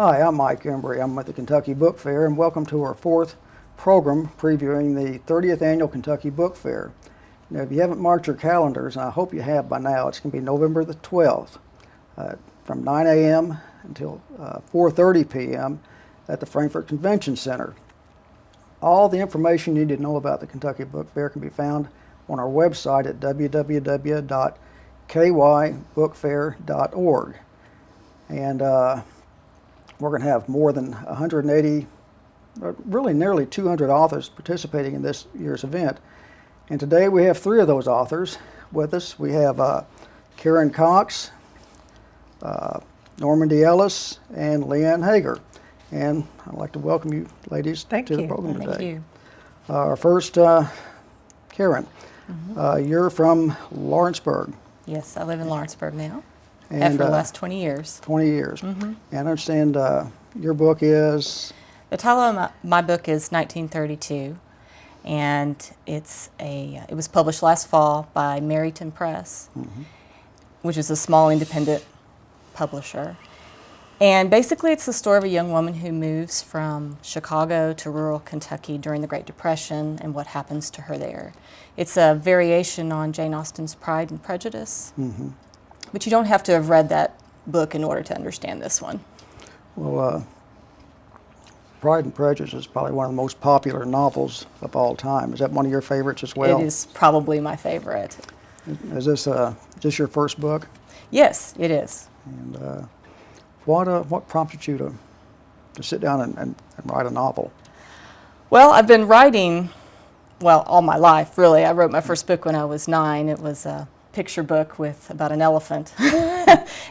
Hi, I'm Mike Embry. I'm with the Kentucky Book Fair, and welcome to our fourth program previewing the 30th Annual Kentucky Book Fair. Now, if you haven't marked your calendars, and I hope you have by now, it's going to be November the 12th from 9 a.m. until 4:30 p.m. at the Frankfort Convention Center. All the information you need to know about the Kentucky Book Fair can be found on our website at www.kybookfair.org. And we're going to have more than 180, really nearly 200 authors participating in this year's event. And today we have three of those authors with us. We have Karen Cox, Normandi Ellis, and Leanne Hager. And I'd like to welcome you ladies to the program today. Thank you. Our first, Karen, you're from Lawrenceburg. Yes, I live in Lawrenceburg now. And, Have for the last 20 years. 20 years. And I understand your book is? The title of my book is 1932, and it was published last fall by Merryton Press, which is a small independent publisher. And basically it's the story of a young woman who moves from Chicago to rural Kentucky during the Great Depression and what happens to her there. It's a variation on Jane Austen's Pride and Prejudice. But you don't have to have read that book in order to understand this one. Well, Pride and Prejudice is probably one of the most popular novels of all time. Is that one of your favorites as well? It is probably my favorite. Is this your first book? Yes, it is. And what prompted you to sit down and write a novel? Well, I've been writing, all my life, really. I wrote my first book when I was 9. It was a picture book about an elephant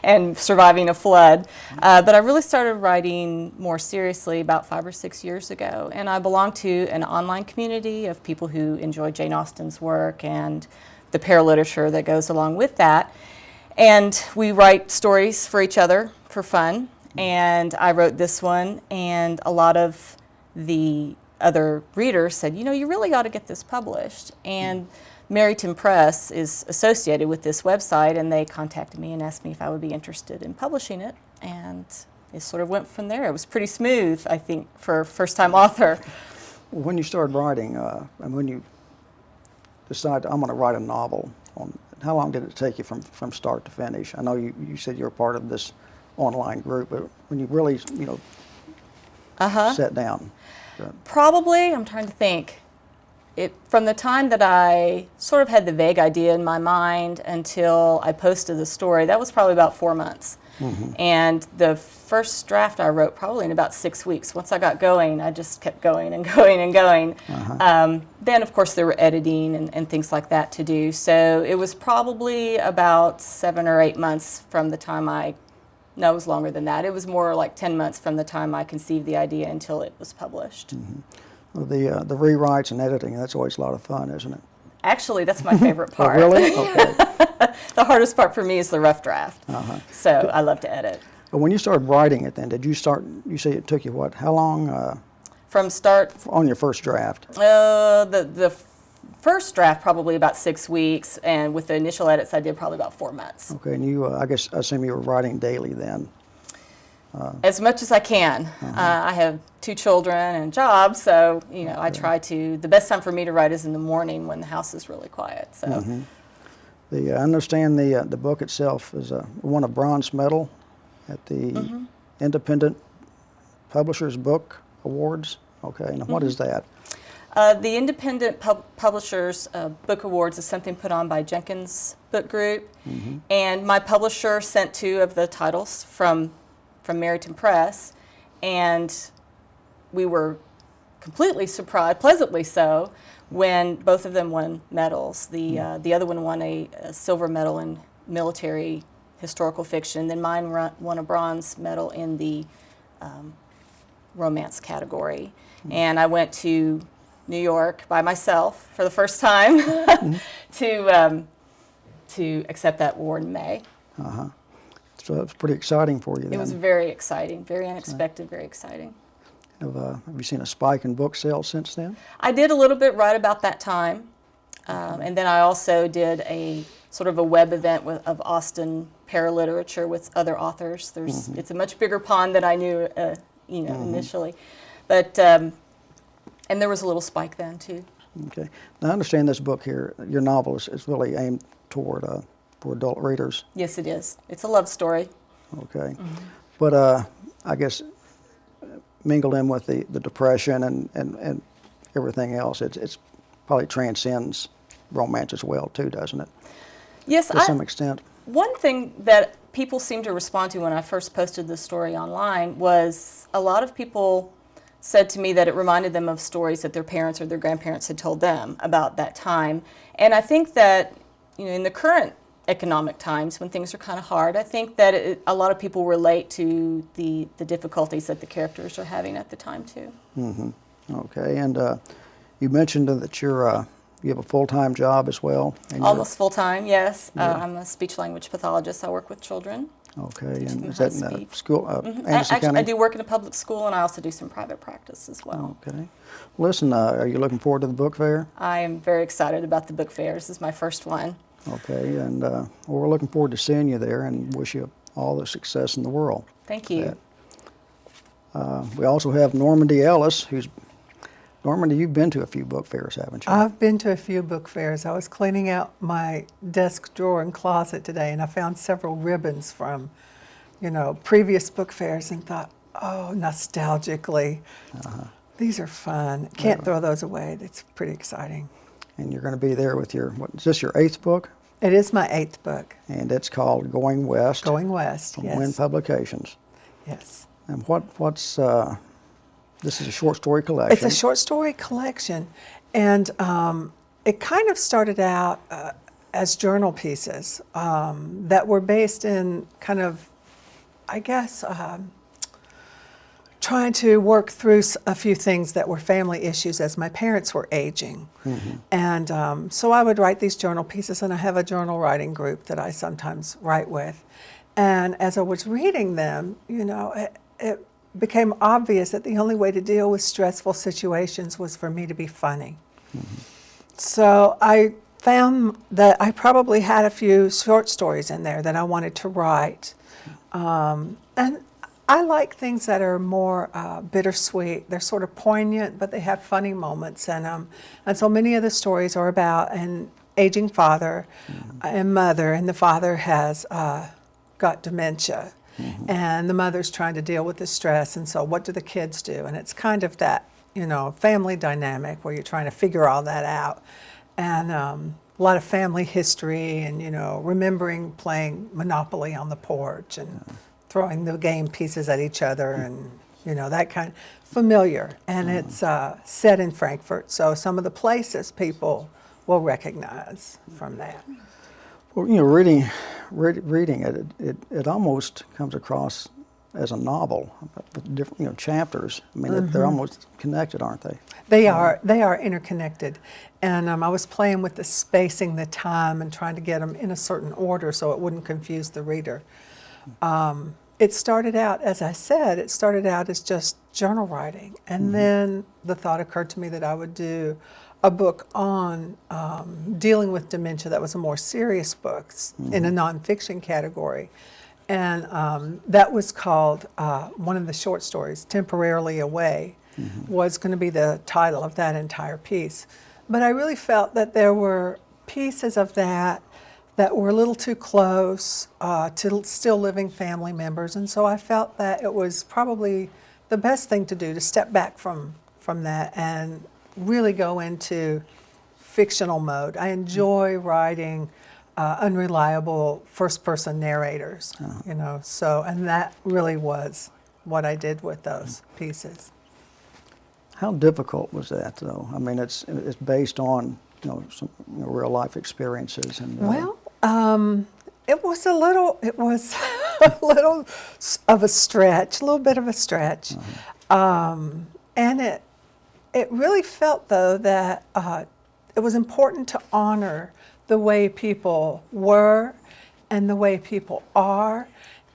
and surviving a flood. But I really started writing more seriously about 5 or 6 years ago. And I belong to an online community of people who enjoy Jane Austen's work and the paraliterature that goes along with that. And we write stories for each other for fun. And I wrote this one, and a lot of the other readers said, you really ought to get this published. And Merryton Press is associated with this website, and they contacted me and asked me if I would be interested in publishing it, and it sort of went from there. It was pretty smooth, I think, for a first-time author. When you started writing, and when you decided, I'm going to write a novel, how long did it take you from start to finish? I know you said you were part of this online group, but when you really, sat down. Probably, I'm trying to think. From the time that I sort of had the vague idea in my mind until I posted the story, that was probably about 4 months. And the first draft I wrote probably in about 6 weeks. Once I got going, I just kept going and going and going. Then, of course, there were editing and things like that to do. So it was probably about 7 or 8 months from the time no, it was longer than that. It was more like 10 months from the time I conceived the idea until it was published. Well, the rewrites and editing, that's always a lot of fun, isn't it? Actually, that's my favorite part. Oh, really? Okay. The hardest part for me is the rough draft. So I love to edit. But when you started writing it then, you say it took you how long? From start? On your first draft? The first draft probably about 6 weeks, and with the initial edits I did probably about 4 months. Okay, and you, I assume you were writing daily then? As much as I can. I have 2 children and jobs, so I try to. The best time for me to write is in the morning when the house is really quiet. So, I understand the book itself is won a bronze medal at the Independent Publishers Book Awards. Okay, and what is that? The Independent Publishers Book Awards is something put on by Jenkins Book Group, and my publisher sent 2 of the titles from Merryton Press, and we were completely surprised, pleasantly so, when both of them won medals. The other one won a silver medal in military historical fiction, then mine won a bronze medal in the romance category. And I went to New York by myself for the first time to accept that award in May. So it was pretty exciting for you then. It was very exciting, very unexpected, very exciting. Have you seen a spike in book sales since then? I did a little bit right about that time. And then I also did sort of a web event of Austin paraliterature with other authors. It's a much bigger pond than I knew, initially, but and there was a little spike then too. Okay. Now, I understand this book here, your novel is really aimed toward for adult readers. Yes, it is. It's a love story. Okay. But I guess mingled in with the depression and everything else, it's probably transcends romance as well too, doesn't it? Yes, to some extent. One thing that people seemed to respond to when I first posted this story online was a lot of people said to me that it reminded them of stories that their parents or their grandparents had told them about that time. And I think that, in the current economic times when things are kind of hard, I think that a lot of people relate to the difficulties that the characters are having at the time too. Okay, and you mentioned that you have a full-time job as well. And Almost full-time, yes. I'm a speech-language pathologist. I work with children. Okay, and is that in a school, Anderson Actually, County? I do work in a public school, and I also do some private practice as well. Okay. Listen, are you looking forward to the book fair? I am very excited about the book fair. This is my first one. Okay, and we're looking forward to seeing you there and wish you all the success in the world. Thank you. We also have Normandi Ellis, Normandi, you've been to a few book fairs, haven't you? I've been to a few book fairs. I was cleaning out my desk drawer and closet today, and I found several ribbons from, previous book fairs and thought, oh, nostalgically, these are fun. Can't throw those away. It's pretty exciting. And you're going to be there with is this your 8th book? It is my 8th book. And it's called Going West. Going West, from yes. Wynn Publications. Yes. And what's this is a short story collection. It's a short story collection, and it kind of started out as journal pieces that were based in kind of, I guess, trying to work through a few things that were family issues as my parents were aging. And so I would write these journal pieces, and I have a journal writing group that I sometimes write with. And as I was reading them, it became obvious that the only way to deal with stressful situations was for me to be funny. So I found that I probably had a few short stories in there that I wanted to write. And I like things that are more bittersweet. They're sort of poignant, but they have funny moments. And so many of the stories are about an aging father and mother, and the father has got dementia. And the mother's trying to deal with the stress, and so what do the kids do? And it's kind of that, family dynamic where you're trying to figure all that out. And a lot of family history and, remembering playing Monopoly on the porch and throwing the game pieces at each other and, that kind of familiar. And it's set in Frankfurt, so some of the places people will recognize from that. Well, reading it, it almost comes across as a novel with different, chapters. I mean, they're almost connected, aren't they? They are interconnected. And I was playing with the spacing, the time, and trying to get them in a certain order so it wouldn't confuse the reader. It started out, as I said, as just journal writing. And then the thought occurred to me that I would do a book on dealing with dementia that was a more serious book in a nonfiction category. And that was called, one of the short stories, Temporarily Away, was going to be the title of that entire piece. But I really felt that there were pieces of that were a little too close to still living family members. And so I felt that it was probably the best thing to do to step back from that and really go into fictional mode. I enjoy writing unreliable first-person narrators, so, and that really was what I did with those pieces. How difficult was that, though? I mean, it's based on, some real-life experiences. And it was a little of a stretch, a little bit of a stretch. And it really felt, though, that it was important to honor the way people were and the way people are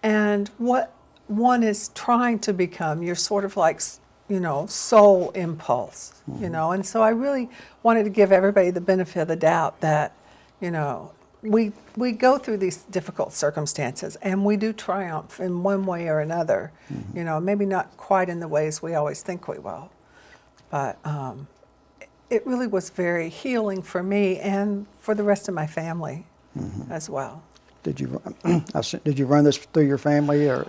and what one is trying to become, your sort of like, soul impulse, And so I really wanted to give everybody the benefit of the doubt that, we go through these difficult circumstances, and we do triumph in one way or another. You know, maybe not quite in the ways we always think we will, but it really was very healing for me and for the rest of my family as well. Did you run this through your family, or?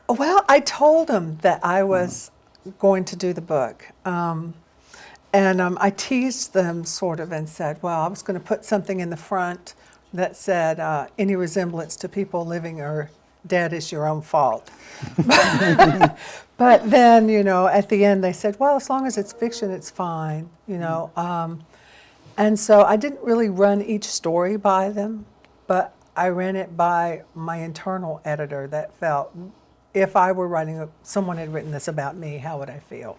Well, I told them that I was going to do the book. And I teased them sort of and said, well, I was going to put something in the front that said, any resemblance to people living or dead is your own fault. But then, you know, at the end they said, well, as long as it's fiction, it's fine, you know. And so I didn't really run each story by them, but I ran it by my internal editor that felt, if I were writing, someone had written this about me, how would I feel?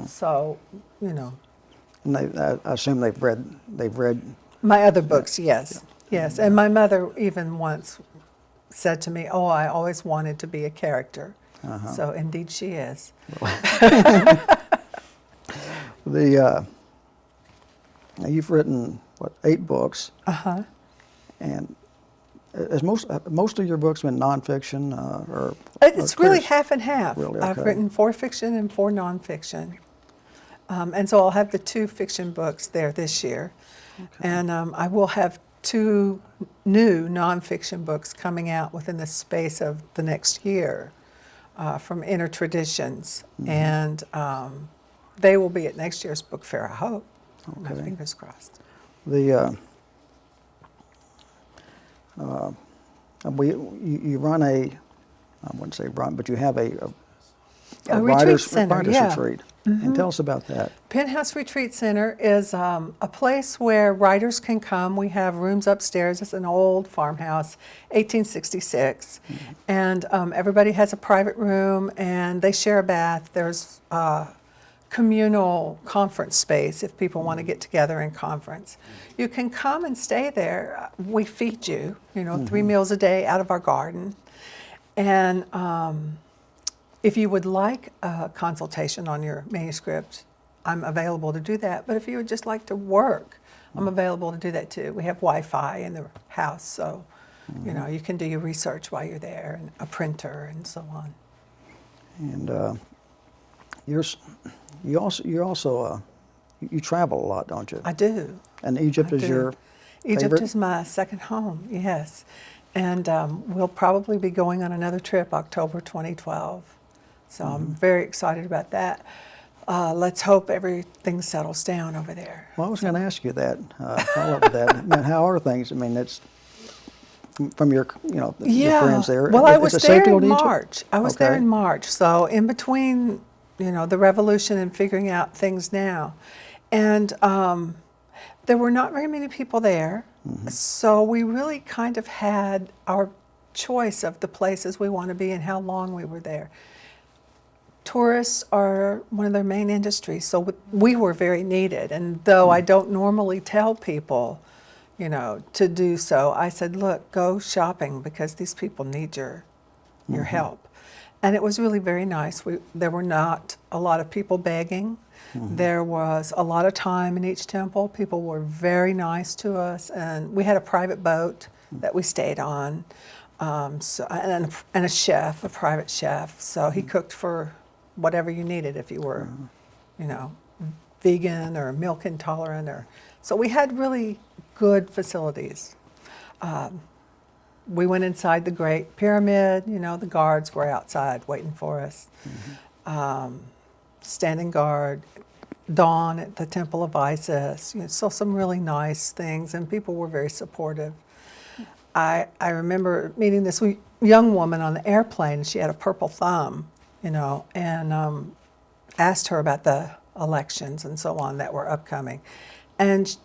So, you know. And I assume they've read My other books, yes. Yes. And my mother even once said to me, oh, I always wanted to be a character. So indeed she is. Now you've written, what, 8 books? And has most of your books been nonfiction, or? It's really half and half. Really? I've Okay. written 4 fiction and 4 nonfiction. And so I'll have the 2 fiction books there this year. And I will have 2 new nonfiction books coming out within the space of the next year from Inner Traditions. And they will be at next year's book fair, I hope. My Okay. fingers crossed. You run I wouldn't say run, but you have a retreat center, writers yeah. retreat. And tell us about that. Penthouse Retreat Center is a place where writers can come. We have rooms upstairs. It's an old farmhouse, 1866. And everybody has a private room, and they share a bath. There's communal conference space if people want to get together and conference. You can come and stay there. We feed you, 3 meals a day out of our garden. And if you would like a consultation on your manuscript, I'm available to do that. But if you would just like to work, I'm available to do that too. We have Wi-Fi in the house, so you can do your research while you're there, and a printer and so on. And you also travel a lot, don't you? I do. And Egypt I is do. your Egypt favorite? is my second home, yes. And we'll probably be going on another trip October 2012. So I'm very excited about that. Let's hope everything settles down over there. Well, I was going to ask you that, follow up with that. I mean, how are things? I mean, it's from your, your friends there. Well, I Is was it there safe to go in to Egypt? March. I was there Okay. in March. So in between, the revolution and figuring out things now. And there were not very many people there. So we really kind of had our choice of the places we want to be and how long we were there. Tourists are one of their main industries, so we were very needed. And though I don't normally tell people, to do so, I said, look, go shopping because these people need your help. And it was really very nice. There were not a lot of people begging. There was a lot of time in each temple. People were very nice to us, and we had a private boat that we stayed on, and a chef, a private chef. So he cooked for whatever you needed if you were, vegan or milk intolerant. So we had really good facilities. We went inside the Great Pyramid. The guards were outside waiting for us. Standing guard, dawn at the Temple of Isis. So some really nice things, and people were very supportive. I remember meeting this young woman on the airplane. She had a purple thumb, and asked her about the elections and so on that were upcoming. And,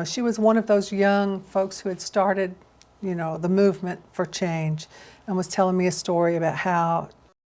she was one of those young folks who had started, the movement for change, and was telling me a story about how